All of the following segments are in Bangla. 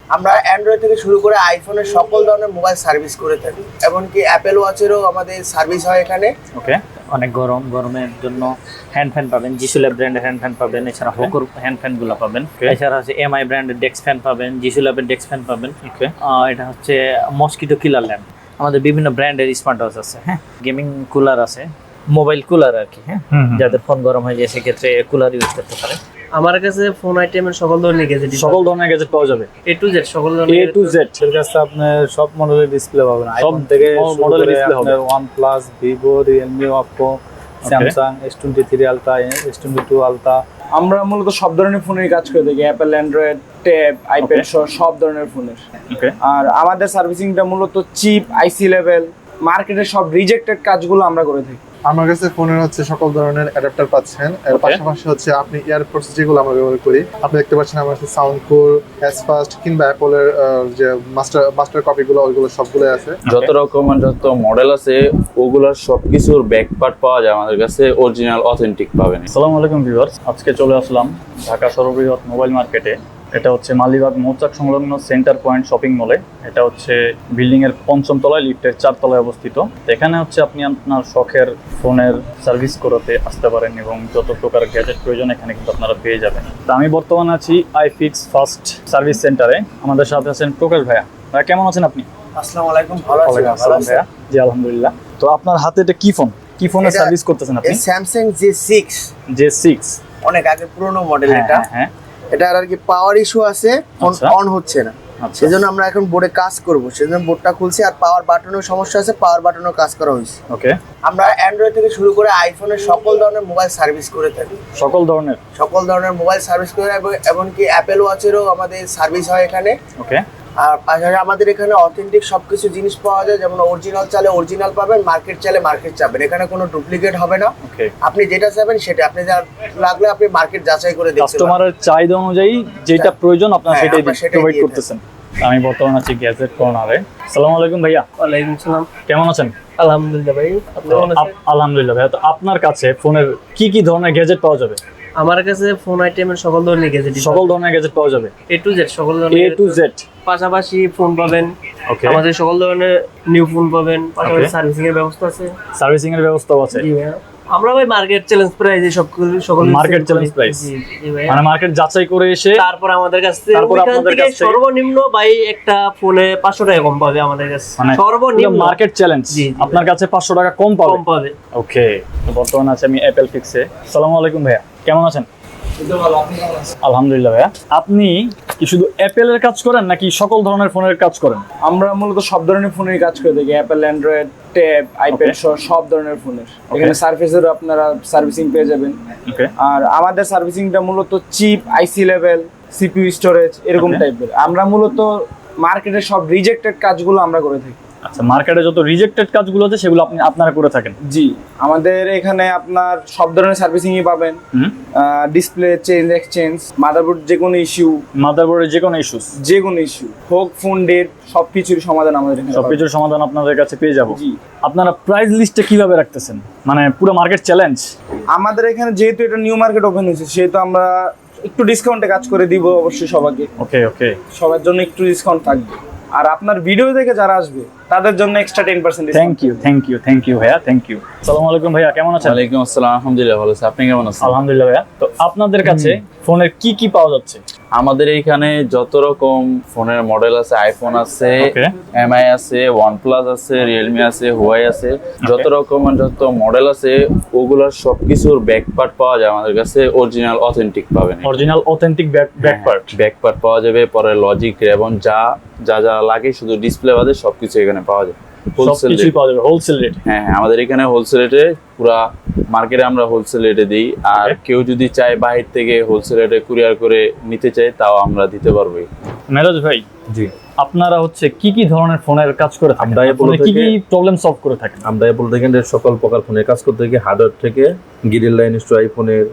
আমরা অ্যান্ড্রয়েড থেকে শুরু করে আইফোনের সকল ধরনের মোবাইল সার্ভিস করে থাকি, এমনকি অ্যাপেল ওয়াচেরও আমাদের সার্ভিস হয় এখানে। ওকে, অনেক গরমের জন্য হ্যান্ড ফ্যান পাবেন, জিসুল্যাব ব্র্যান্ডের হ্যান্ড ফ্যান পাবেন, এছাড়া হোকর হ্যান্ড ফ্যানগুলো পাবেন, এছাড়া হচ্ছে এমআই ব্র্যান্ডের ডেস্ক ফ্যান পাবেন, জিসুল্যাবের ডেস্ক ফ্যান পাবেন। ওকে, এটা হচ্ছে মসকিটো কিলার ল্যাম্প। আমাদের বিভিন্ন ব্র্যান্ডের স্মার্ট ওয়াচ আছে, হ্যাঁ, গেমিং কুলার আছে, মোবাইল কুলার আর কি, হ্যাঁ, যাদের ফোন গরম হয়ে যায় সেক্ষেত্রে কুলার ইউজ করতে পারে। আমার কাছে ফোন আইটেমের সকল ধরনের গ্যাজেট পাওয়া যাবে, A to Z সকল ধরনের A to Z। এর কাছে আপনার সব মডেলের ডিসপ্লে পাবেন, সব আইফোন থেকে মডেলের ডিসপ্লে হবে। আপনার OnePlus, Vivo, Realme, Oppo, Samsung S23 Ultra, S22 Ultra। আমরা মূলত সব ধরনের ফোনের কাজ করে থাকি, অ্যাপল, অ্যান্ড্রয়েড, ট্যাব, আইপ্যাড সহ সব ধরনের ফোনের। ওকে, আর আমাদের সার্ভিসিংটা মূলত চিপ, আইসি লেভেল, মার্কেটের সব রিজেক্টেড কাজগুলো আমরা করে থাকি। আমার কাছে ফোনের হচ্ছে সকল ধরনের অ্যাডাপ্টার পাচ্ছেন। এর পাশাপাশি হচ্ছে আপনি ইয়ারপডস যেগুলো আমরা ব্যবহার করি, আপনি দেখতে পাচ্ছেন আমার কাছে সাউন্ড কোর, এসফাস্ট কিংবা অ্যাপলের যে মাস্টার কপিগুলো ওইগুলো সবগুলো আছে। যত রকমের যত মডেল আছে ওগুলোর সবকিছুর ব্যাক পার্ট পাওয়া যায় আমাদের কাছে, অরিজিনাল অথেন্টিক পাবেন। আসসালামু আলাইকুম ভিউয়ার্স, আজকে চলে আসলাম ঢাকা সর্ববৃহৎ মোবাইল মার্কেটে। এটা হচ্ছে মালিবাগ মৌচাক সংলগ্ন সেন্টার পয়েন্ট শপিং মলে। এটা হচ্ছে বিল্ডিং এর ৫ম তলায়, লিফটের ৪ তলায় অবস্থিত। এখানে হচ্ছে আপনি আপনার শখের ফোনের সার্ভিস করাতে আসতে পারেন এবং যত প্রকার গ্যাজেট প্রয়োজন এখানে কিন্তু আপনারা পেয়ে যাবেন। তো আমি বর্তমানে আছি আইফিক্স ফার্স্ট সার্ভিস সেন্টারে। আমাদের সাথে আছেন প্রকাশ ভাইয়া। ভাইয়া কেমন আছেন আপনি? আসসালামু আলাইকুম, ভালো আছি। আসসালাম ভাইয়া। জি আলহামদুলিল্লাহ। তো আপনার হাতে এটা কি ফোন, কি ফোনের সার্ভিস করতেছেন আপনি? স্যামসাং J6, J6, অনেক আগে পুরনো মডেল এটা। হ্যাঁ, এটার আর কি পাওয়ার ইস্যু আছে, ফোন আচ্ছা। অন হচ্ছে না, আচ্ছা। সেজন্য আমরা এখন বোর্ডে কাজ করব, সেজন্য বোর্ডটা খুলছি। আর পাওয়ার বাটনের সমস্যা আছে, পাওয়ার বাটনও কাজ করা হয়েছে। ওকে, আমরা অ্যান্ড্রয়েড থেকে শুরু করে আইফোনের সকল ধরনের মোবাইল সার্ভিস করে থাকি, সকল ধরনের মোবাইল সার্ভিস করে, এমনকি অ্যাপেল ওয়াচেরও আমাদের সার্ভিস হয় এখানে। ওকে, আর পাশাপাশি আমাদের এখানে অথেন্টিক সবকিছু জিনিস পাওয়া যায়, যেমন অরিজিনাল চাইলে অরিজিনাল পাবেন, মার্কেট চাইলে মার্কেট চাবেন, এখানে কোনো ডুপ্লিকেট হবে না। ওকে। আপনি যেটা চাইবেন সেটা, আপনি যা লাগলে আপনি মার্কেট যাচাই করে দেখতে পারেন। কাস্টমারের চাহিদা অনুযায়ী যেটা প্রয়োজন আপনারা হ্যাঁ, সেটাই আমরা সেটাই প্রোভাইড দিয়ে করতেছেন। আমি বর্তমানে আছি গ্যাজেট কর্নারে। আসসালামু আলাইকুম ভাইয়া, ওয়ালাইকুম সালাম। কেমন আছেন? আলহামদুলিল্লাহ ভাই, আপনি কেমন আছেন? আলহামদুলিল্লাহ ভাইয়া। তো আপনার কাছে ফোনের কি কি ধরনের গ্যাজেট পাওয়া যাবে? আমার কাছে ফোন আইটেমের সকল ধরনের গ্যাজেট সকল ধরনের গ্যাজেট পাওয়া যাবে, A to Z সকল A ধরনের। to Z। পাশাপাশি ফোন পাবেন, ওকে, আমাদের সকল ধরনের নিউ ফোন পাবেন, পাশাপাশি Okay. সার্ভিসিং এর ব্যবস্থা আছে। সার্ভিসিং এর ব্যবস্থাও আছে। জি ভাই, আমরা ভাই মার্কেট চ্যালেঞ্জ প্রাইসে সকল Market challenge price। জি ভাই। মানে মার্কেট যাচাই করে এসে তারপর আমাদের কাছে তারপর ওইখান আপনাদের থেকে কাছ থেকে- সর্বনিম্ন ভাই একটা ফোনে ৫০০ টাকা কম পাবে আমাদের কাছে, মানে সর্বনিম্ন মার্কেট চ্যালেঞ্জ জি, জি। আপনার কাছে ৫০০ টাকা কম পাবে। কম পাবে। ওকে, তো বর্তমানে আছে আমি অ্যাপেল ফিক্সে। আসসালামু আলাইকুম ভাইয়া, কেমন আছেন? আলহামদুলিল্লাহ ভাইয়া। আপনি কি শুধু অ্যাপেলের কাজ করেন নাকি সকল ধরনের ফোনের কাজ করেন? আমরা মূলত সব ধরনের ফোনের কাজ করে থাকি, অ্যাপল, অ্যান্ড্রয়েড, ট্যাব, আইপ্যাড সহ সব ধরনের ফোনের। এখানে সার্ভিসেরও আপনারা সার্ভিসিং পেয়ে যাবেন। ওকে, আর আমাদের সার্ভিসিংটা মূলত চিপ, আইসি লেভেল, সিপিইউ স্টোরেজ এরকম Okay. টাইপের। আমরা মূলত মার্কেটের সব রিজেক্টেড কাজগুলো আমরা করে থাকি। আচ্ছা, মার্কেটে যত রিজেক্টেড কাজগুলো আছে সেগুলো আপনারা করে থাকেন? জি, আমাদের এখানে আপনার সব ধরনের সার্ভিসিংই পাবেন। ডিসপ্লে চেঞ্জ, এক্সচেঞ্জ, মাদারবোর্ড যে কোনো ইস্যু, মাদারবোর্ডের যে কোনো ইস্যুস, হোক ফোন ডেট, সবকিছুর সমাধান আমাদের এখানে পাবেন। সবকিছুর সমাধান আপনাদের কাছে পেয়ে যাবো। জি, আপনারা প্রাইস লিস্টে কিভাবে রাখতেছেন, মানে পুরো মার্কেট চ্যালেঞ্জ? আমাদের এখানে যেহেতু এটা নিউ মার্কেট ওপেন হয়েছে সেহেতু আমরা একটু ডিসকাউন্টে কাজ করে দিব অবশ্যই সবাইকে। ওকে, ওকে, সবার জন্য একটু ডিসকাউন্ট থাকবে। আর আপনার ভিডিও দেখে যারা আসবে তাদের জন্য এক্সট্রা 10% ডিসকাউন্ট। থ্যাংক ইউ ভাইয়া, থ্যাংক ইউ। আসসালামু আলাইকুম ভাইয়া, কেমন আছেন? ওয়ালাইকুম আসসালাম, আলহামদুলিল্লাহ ভালো আছি। আপনি কেমন আছেন? আলহামদুলিল্লাহ ভাইয়া। তো আপনাদের কাছে ফোনের কি কি পাওয়া যাচ্ছে? আমাদের এইখানে যত রকম ফোনের মডেল আছে, আইফোন আছে, Okay. এমআই আছে, ওয়ানপ্লাস আছে, রিয়েলমি আছে, হুয়াই আছে, যত রকমের যত মডেল আছে ওগুলোর সবকিছুর ব্যাক পার্ট পাওয়া যায় আমাদের কাছে, অরিজিনাল অথেন্টিক পাবেন। Original authentic back part. Back part পাওয়া যাবে, পরে লজিক এবং যা যা যা লাগে শুধু ডিসপ্লে বাদে সবকিছু এখানে পাওয়া যায় হোলসেল সবকিছুই পাওয়া যাবে হোলসেল রেট। হ্যাঁ, আমাদের এখানে হোলসেল রেটে, পুরা মার্কেটে আমরা হোলসেল রেটে দিই। আর Okay. কেউ যদি চায় বাহির থেকে হোলসেল রেটে কুরিয়ার করে নিতে চায় তাও আমরা দিতে পারবো। মেরাজ ভাই, জি, আপনারা হচ্ছে কি কি ধরনের ফোনের কাজ করে থাকেন? আমরা Apple ফোনে কি কি থেকে- প্রবলেম সলভ করে থাকেন? আমরা অ্যাপল থেকে সকল প্রকার ফোনের কাজ করতে থাকি, হার্ডওয়্যার থেকে গ্রিল লাইন ইস্যু, আইফোনের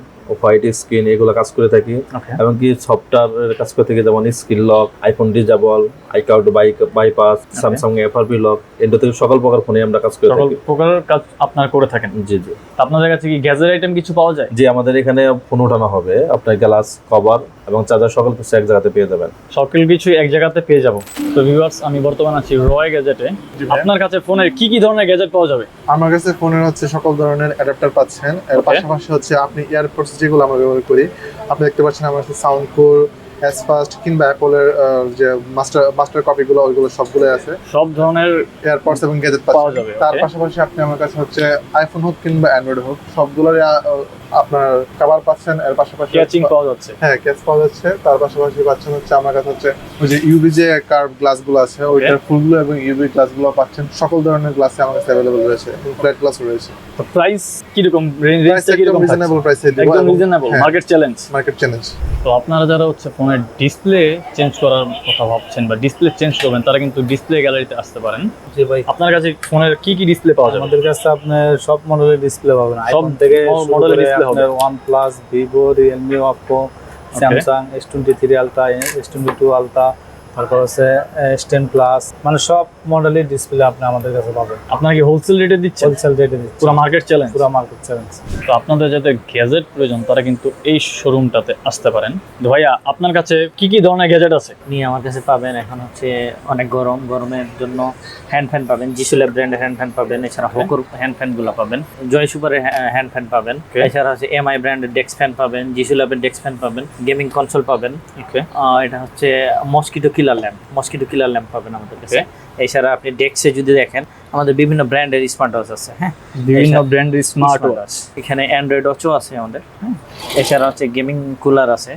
হোয়াইট স্ক্রিন এগুলো কাজ করে থাকি। ওকে, এমনকি সফটওয়্যারের কাজ করে থাকি, যেমন screen lock, iPhone disable, iCloud bypass, Samsung FRP lock, এগুলো থেকে সকল প্রকার ফোনে আমরা কাজ করে সকল থাকি। প্রকারের কাজ আপনারা করে থাকেন। জি জি আপনাদের কাছে কি গ্যাজেট আইটেম কিছু পাওয়া যায়? জি, আমাদের এখানে ফোন ওঠানো হবে, আপনার গ্লাস কভার, এবং চার্জার সকল কিছু এক জায়গাতে পেয়ে যাবেন। সকল কিছু এক জায়গাতে পেয়ে যাব। তো ভিউয়ার্স, আমি বর্তমানে আছি রয় গ্যাজেটে। আপনার কাছে ফোনের কি কি ধরনের গ্যাজেট পাওয়া যাবে? আমার কাছে ফোনের হচ্ছে সকল ধরনের অ্যাডাপ্টার পাচ্ছেন, এর Okay. পাশাপাশি হচ্ছে আপনি এয়ারপোর্টস যেগুলো আমরা ব্যবহার করি, আপনি দেখতে পাচ্ছেন আমার কাছে সাউন্ড কোর, এস ফাস্ট কিংবা অ্যাপলের যে মাস্টার কপিগুলো ওইগুলো সবগুলোই আছে। সব ধরনের এয়ারপোর্টস এবং গ্যাজেট পাওয়া পাওয়া যাবে, যাবে। তার okay. পাশাপাশি আপনি আমার কাছে হচ্ছে আইফোন হোক কিংবা অ্যান্ড্রয়েড হোক সবগুলোরই আপনার কভার পাচ্ছেন। এর পাশাপাশি ক্যাচিং পাওয়া যাচ্ছে। হ্যাঁ, ক্যাচ পাওয়া যাচ্ছে। তার পাশাপাশি পাচ্ছেন হচ্ছে আমার কাছে হচ্ছে ওই যে ইউভি যে কার্ভ গ্লাসগুলো আছে ওইটার ফুলগুলো এবং ইউভি গ্লাসগুলো পাচ্ছেন। সকল ধরনের গ্লাসে আমার কাছে অ্যাভেলেবল রয়েছে, ফ্ল্যাট গ্লাস রয়েছে। তো প্রাইস কি রকম, প্রাইস রেঞ্জটা কি একদম রকম? রিজনেবল প্রাইসে দিব। একদম reasonable, market challenge. Market challenge. তো আপনারা যারা হচ্ছে ফোনের ডিসপ্লে চেঞ্জ করার কথা ভাবছেন বা ডিসপ্লে চেঞ্জ করবেন, তারা কিন্তু ডিসপ্লে গ্যালারিতে আসতে পারেন। জি ভাই, আপনার কাছে ফোনের কি কি ডিসপ্লে পাওয়া যাবে? আমাদের কাছে আপনার সব মডেলের ডিসপ্লে পাবেন, সব সব থেকে মডেলের ডিসপ্লে হবে। আপনার OnePlus, Vivo, Realme, Oppo, Samsung S23 Ultra, S22 Ultra, তারপর হচ্ছে S10 Plus, মানে সব মডেলের ডিসপ্লে আপনি আমাদের কাছে পাবেন। আপনারা কি হোলসেল রেটে দিচ্ছেন? হোলসেল রেটে দিচ্ছি, পুরো মার্কেট চ্যালেঞ্জ। পুরো মার্কেট চ্যালেঞ্জ। তো আপনাদের যাতে গ্যাজেট প্রয়োজন, তারা কিন্তু এই শোরুমটাতে আসতে পারেন। তো ভাইয়া, আপনার কাছে কি কি ধরনের গ্যাজেট আছে? নিয়ে আমার কাছে পাবেন এখন হচ্ছে অনেক গরমের জন্য হ্যান্ড ফ্যান পাবেন, জিসুলা ব্র্যান্ডের হ্যান্ড ফ্যান পাবেন, এছাড়া হোকর হ্যান্ড ফ্যান গুলো পাবেন, জয় সুপারের হ্যান্ড ফ্যান পাবেন, এছাড়া হচ্ছে এমআই ব্র্যান্ডের ডেস্ক ফ্যান পাবেন, জিসুলাবের ডেস্ক ফ্যান পাবেন, গেমিং কনসোল পাবেন। ওকে। এটা হচ্ছে মসকিটো কিলার ল্যাম্প পাবেন আমাদের কাছে। এছাড়া আপনি ডেস্কে যদি দেখেন আমাদের বিভিন্ন ব্র্যান্ডের স্মার্ট ওয়াচ আছে। হ্যাঁ, বিভিন্ন ব্র্যান্ডের স্মার্ট ওয়াচ। এখানে অ্যান্ড্রয়েড ওয়াচও আছে আমাদের। হ্যাঁ, এছাড়া হচ্ছে গেমিং কুলার আছে,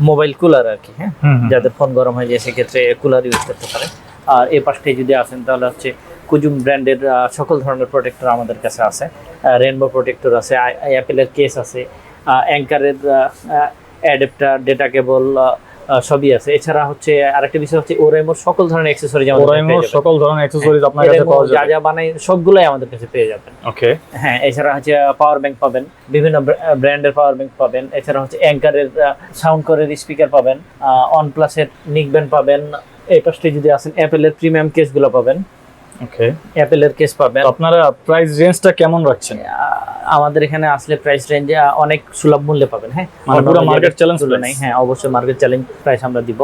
মোবাইল কুলার আর কি। হ্যাঁ, যাদের ফোন গরম হয়ে যায় সেক্ষেত্রে কুলার ইউজ করতে পারে। আর এই পাশটায় যদি আসেন তাহলে হচ্ছে কুজুম ব্র্যান্ডের সকল ধরনের প্রোটেক্টর আমাদের কাছে আছে, রেনবো প্রোটেক্টর আছে, অ্যাপেলের কেস আছে, অ্যাঙ্কারের অ্যাডাপ্টার, ডেটা কেবল সবই আছে। এছাড়া হচ্ছে আরেকটা বিষয় হচ্ছে ওরাইমোর সকল ধরনের অ্যাক্সেসরিজ আমাদের কাছে পেয়ে যাবেন। সকল ধরনের অ্যাকসেসরিজ আপনার কাছে পাওয়া যা যাবে। যা বানাই সবগুলাই আমাদের কাছে পেয়ে যাবেন। ওকে। হ্যাঁ, এছাড়া হচ্ছে পাওয়ার ব্যাংক পাবেন, বিভিন্ন ব্র্যান্ডের পাওয়ার ব্যাংক পাবেন। এছাড়া হচ্ছে অ্যাঙ্কারের সাউন্ড কোরের স্পিকার পাবেন, OnePlus-এর নিক ব্যান্ড পাবেন। এই পাশে যদি আসেন অ্যাপেলের প্রিমিয়াম কেসগুলো পাবেন। ওকে। অ্যাপেলের কেস পাবেন। আপনারা প্রাইস রেঞ্জটা কেমন রাখছেন? আমাদের এখানে আসলে প্রাইস রেঞ্জে অনেক সুলভ মূল্যে পাবেন। হ্যাঁ, মানে পুরো মার্কেট চ্যালেঞ্জ নাই। হ্যাঁ, অবশ্যই মার্কেট চ্যালেঞ্জ প্রাইস আমরা দিব।